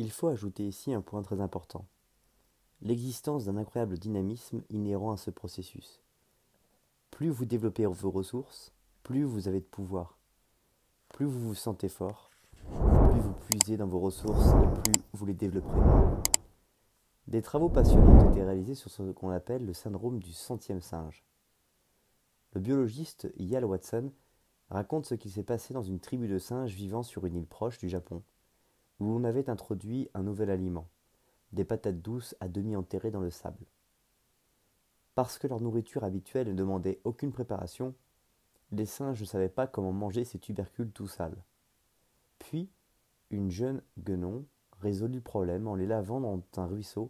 Il faut ajouter ici un point très important, l'existence d'un incroyable dynamisme inhérent à ce processus. Plus vous développez vos ressources, plus vous avez de pouvoir, plus vous vous sentez fort, plus vous puisez dans vos ressources et plus vous les développerez. Des travaux passionnants ont été réalisés sur ce qu'on appelle le syndrome du centième singe. Le biologiste Yale Watson raconte ce qui s'est passé dans une tribu de singes vivant sur une île proche du Japon, où l'on avait introduit un nouvel aliment, des patates douces à demi enterrées dans le sable. Parce que leur nourriture habituelle ne demandait aucune préparation, les singes ne savaient pas comment manger ces tubercules tout sales. Puis, une jeune guenon résolut le problème en les lavant dans un ruisseau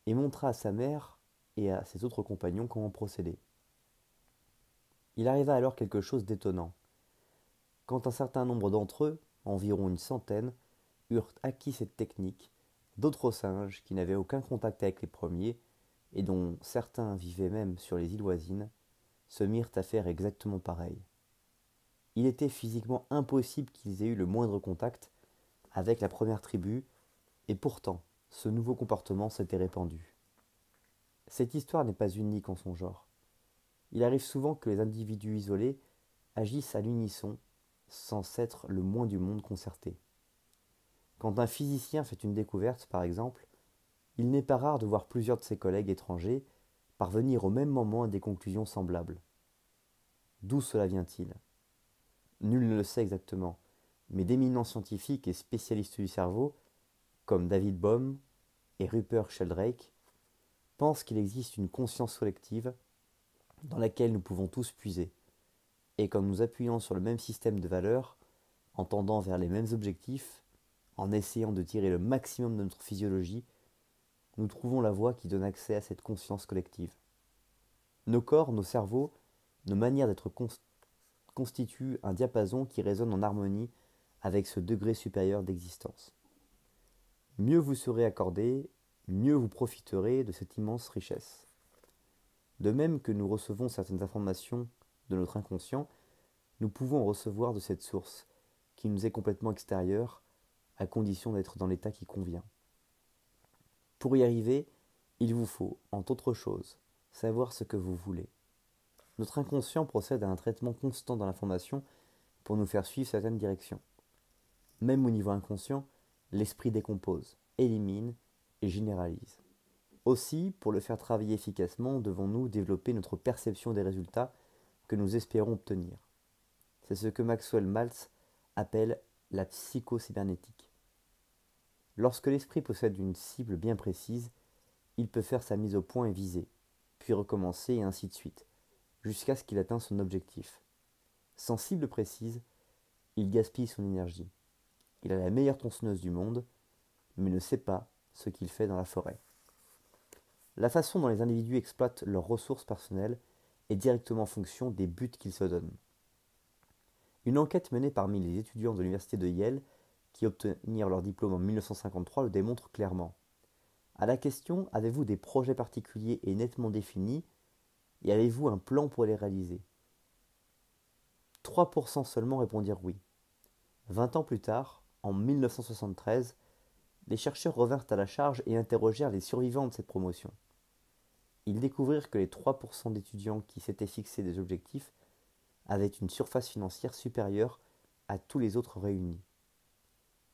et montra à sa mère et à ses autres compagnons comment procéder. Il arriva alors quelque chose d'étonnant. Quand un certain nombre d'entre eux, environ une centaine, eurent acquis cette technique, d'autres singes, qui n'avaient aucun contact avec les premiers, et dont certains vivaient même sur les îles voisines, se mirent à faire exactement pareil. Il était physiquement impossible qu'ils aient eu le moindre contact avec la première tribu, et pourtant, ce nouveau comportement s'était répandu. Cette histoire n'est pas unique en son genre. Il arrive souvent que les individus isolés agissent à l'unisson, sans s'être le moins du monde concertés. Quand un physicien fait une découverte, par exemple, il n'est pas rare de voir plusieurs de ses collègues étrangers parvenir au même moment à des conclusions semblables. D'où cela vient-il ? Nul ne le sait exactement, mais d'éminents scientifiques et spécialistes du cerveau, comme David Bohm et Rupert Sheldrake, pensent qu'il existe une conscience collective dans laquelle nous pouvons tous puiser, et qu'en nous appuyant sur le même système de valeurs, en tendant vers les mêmes objectifs, en essayant de tirer le maximum de notre physiologie, nous trouvons la voie qui donne accès à cette conscience collective. Nos corps, nos cerveaux, nos manières d'être constituent un diapason qui résonne en harmonie avec ce degré supérieur d'existence. Mieux vous serez accordé, mieux vous profiterez de cette immense richesse. De même que nous recevons certaines informations de notre inconscient, nous pouvons en recevoir de cette source, qui nous est complètement extérieure, à condition d'être dans l'état qui convient. Pour y arriver, il vous faut, entre autres choses, savoir ce que vous voulez. Notre inconscient procède à un traitement constant de l'information pour nous faire suivre certaines directions. Même au niveau inconscient, l'esprit décompose, élimine et généralise. Aussi, pour le faire travailler efficacement, devons-nous développer notre perception des résultats que nous espérons obtenir. C'est ce que Maxwell Maltz appelle la psychocybernétique. Lorsque l'esprit possède une cible bien précise, il peut faire sa mise au point et viser, puis recommencer et ainsi de suite, jusqu'à ce qu'il atteigne son objectif. Sans cible précise, il gaspille son énergie. Il a la meilleure tronçonneuse du monde, mais ne sait pas ce qu'il fait dans la forêt. La façon dont les individus exploitent leurs ressources personnelles est directement en fonction des buts qu'ils se donnent. Une enquête menée parmi les étudiants de l'université de Yale qui obtenirent leur diplôme en 1953 le démontre clairement. À la question « Avez-vous des projets particuliers et nettement définis et avez-vous un plan pour les réaliser ?» 3% seulement répondirent oui. 20 ans plus tard, en 1973, les chercheurs revinrent à la charge et interrogèrent les survivants de cette promotion. Ils découvrirent que les 3% d'étudiants qui s'étaient fixés des objectifs avaient une surface financière supérieure à tous les autres réunis.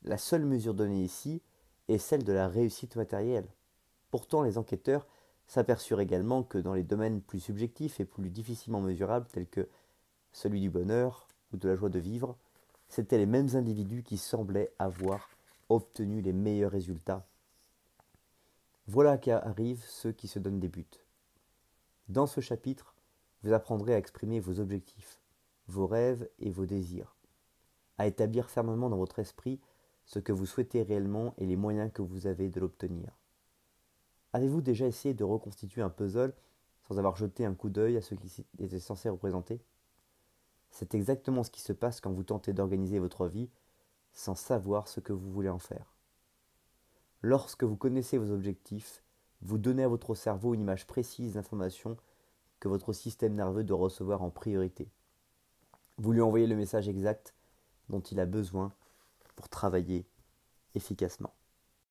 La seule mesure donnée ici est celle de la réussite matérielle. Pourtant, les enquêteurs s'aperçurent également que dans les domaines plus subjectifs et plus difficilement mesurables, tels que celui du bonheur ou de la joie de vivre, c'étaient les mêmes individus qui semblaient avoir obtenu les meilleurs résultats. Voilà qu'arrivent ceux qui se donnent des buts. Dans ce chapitre, vous apprendrez à exprimer vos objectifs, vos rêves et vos désirs, à établir fermement dans votre esprit ce que vous souhaitez réellement et les moyens que vous avez de l'obtenir. Avez-vous déjà essayé de reconstituer un puzzle sans avoir jeté un coup d'œil à ce qu'il était censé représenter ? C'est exactement ce qui se passe quand vous tentez d'organiser votre vie sans savoir ce que vous voulez en faire. Lorsque vous connaissez vos objectifs, vous donnez à votre cerveau une image précise d'information que votre système nerveux doit recevoir en priorité. Vous lui envoyez le message exact dont il a besoin pour travailler efficacement.